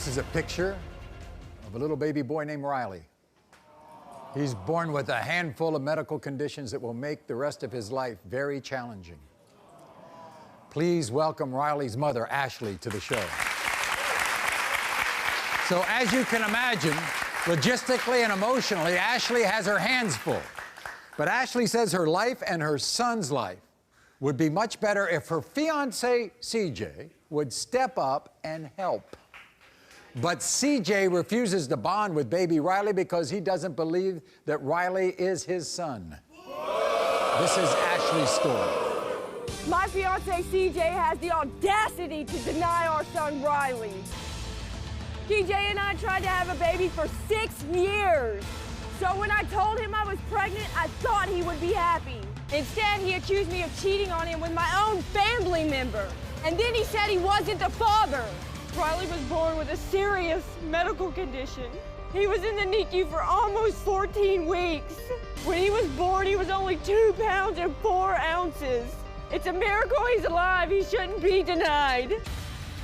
is a picture of a little baby boy named Riley. He's born with a handful of medical conditions that will make the rest of his life very challenging. Please welcome Riley's mother, Ashley, to the show. So as you can imagine, logistically and emotionally, Ashley has her hands full. But Ashley says her life and her son's life would be much better if her fiancé, CJ, would step up and help. But CJ refuses to bond with baby Riley because he doesn't believe that Riley is his son. This is Ashley's story. My fiancé CJ has the audacity to deny our son Riley. TJ and I tried to have a baby for 6 years. So when I told him I was pregnant, I thought he would be happy. Instead, he accused me of cheating on him with my own family member. And then he said he wasn't the father. Riley was born with a serious medical condition. He was in the NICU for almost 14 weeks. When he was born, he was only 2 pounds and 4 ounces. It's a miracle he's alive. He shouldn't be denied.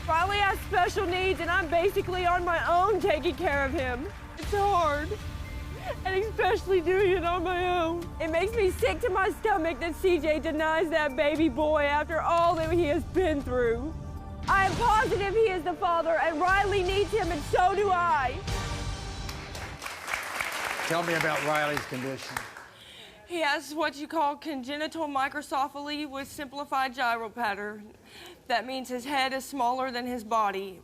Riley has special needs, and I'm basically on my own taking care of him. It's hard, and especially doing it on my own. It makes me sick to my stomach that CJ denies that baby boy after all that he has been through. I am positive he is the father, and Riley needs him, and so do I. Tell me about Riley's condition. He has what you call congenital microcephaly with simplified gyral pattern. That means his head is smaller than his body.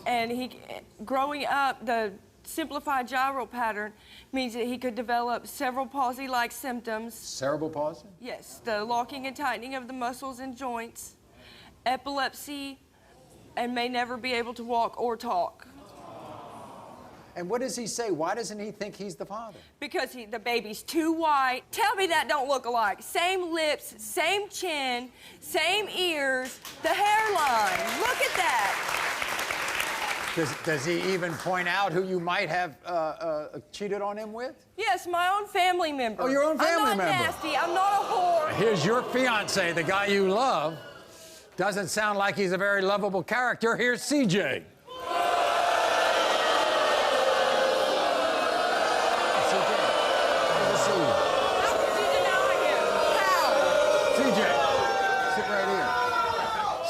And growing up, the simplified gyral pattern means that he could develop cerebral palsy-like symptoms. Cerebral palsy? Yes, the locking and tightening of the muscles and joints, epilepsy, and may never be able to walk or talk. And what does he say? Why doesn't he think he's the father? Because the baby's too white. Tell me that don't look alike. Same lips, same chin, same ears, the hairline. Look at that. Does he even point out who you might have cheated on him with? Yes, my own family member. Oh, your own family member. I'm not nasty. I'm not a whore. Here's your fiancé, the guy you love. Doesn't sound like he's a very lovable character. Here's CJ.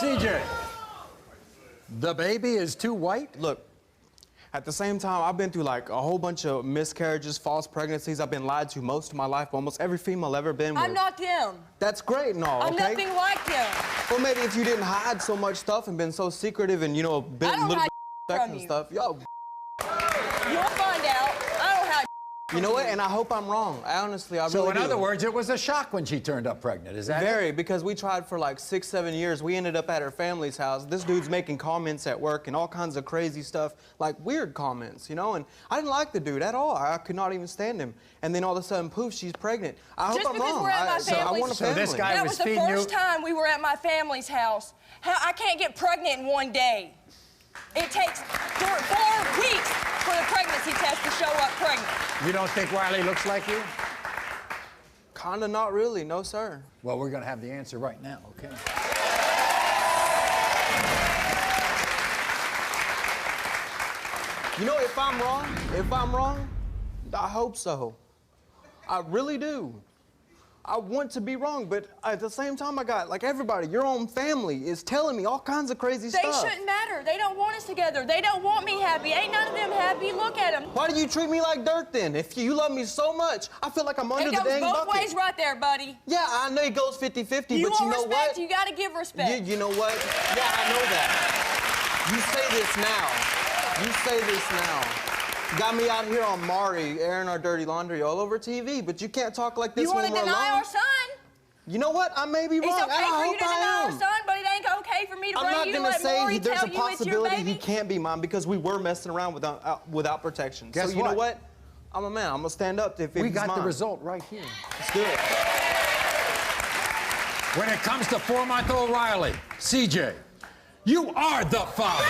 CJ, the baby is too white? Look, at the same time, I've been through like a whole bunch of miscarriages, false pregnancies. I've been lied to most of my life, almost every female I've ever been with. I'm not them. That's great and all, I'm okay? nothing like them. Well, maybe if you didn't hide so much stuff and been so secretive and, you know, been a little bit and stuff, yo. You'll find out. I don't hide. You know what? And I hope I'm wrong. Honestly, I really do. So in other words, it was a shock when she turned up pregnant, is that Very, because we tried for like 6, 7 years. We ended up at her family's house. This dude's making comments at work and all kinds of crazy stuff, like weird comments, you know? And I didn't like the dude at all. I could not even stand him. And then all of a sudden, poof, she's pregnant. I hope I'm wrong. We're at my I want a family. So this guy that was the first time we were at my family's house. I can't get pregnant in 1 day. It takes 4 weeks for the pregnancy test to show up pregnant. You don't think Riley looks like you? Kinda not really, no sir. Well, we're gonna have the answer right now, okay? You know, if I'm wrong, I hope so. I really do. I want to be wrong, but at the same time, I got, like everybody, your own family is telling me all kinds of crazy stuff. They shouldn't matter. They don't want us together. They don't want me happy. Ain't none of them happy. Look at them. Why do you treat me like dirt then? If you love me so much, I feel like I'm under the dang bucket. It goes both ways right there, buddy. Yeah, I know it goes 50-50, but you know what? You want respect, you gotta give respect. You know what? Yeah, I know that. You say this now. You say this now. Got me out here on Maury airing our dirty laundry all over TV, but you can't talk like this when we're alone. You want to deny our son? You know what? I may be wrong. It's okay for you to deny our am. son, but it ain't okay for me to I'm bring not you to gonna let say Maury there's tell a you it's your possibility baby. he can't be mine because we were messing around without protection. Guess so you what? know what? I'm a man. I'm gonna stand up if We he's got mine. the result right here. Let's do it. When it comes to 4-month-old Riley, CJ, you are the father.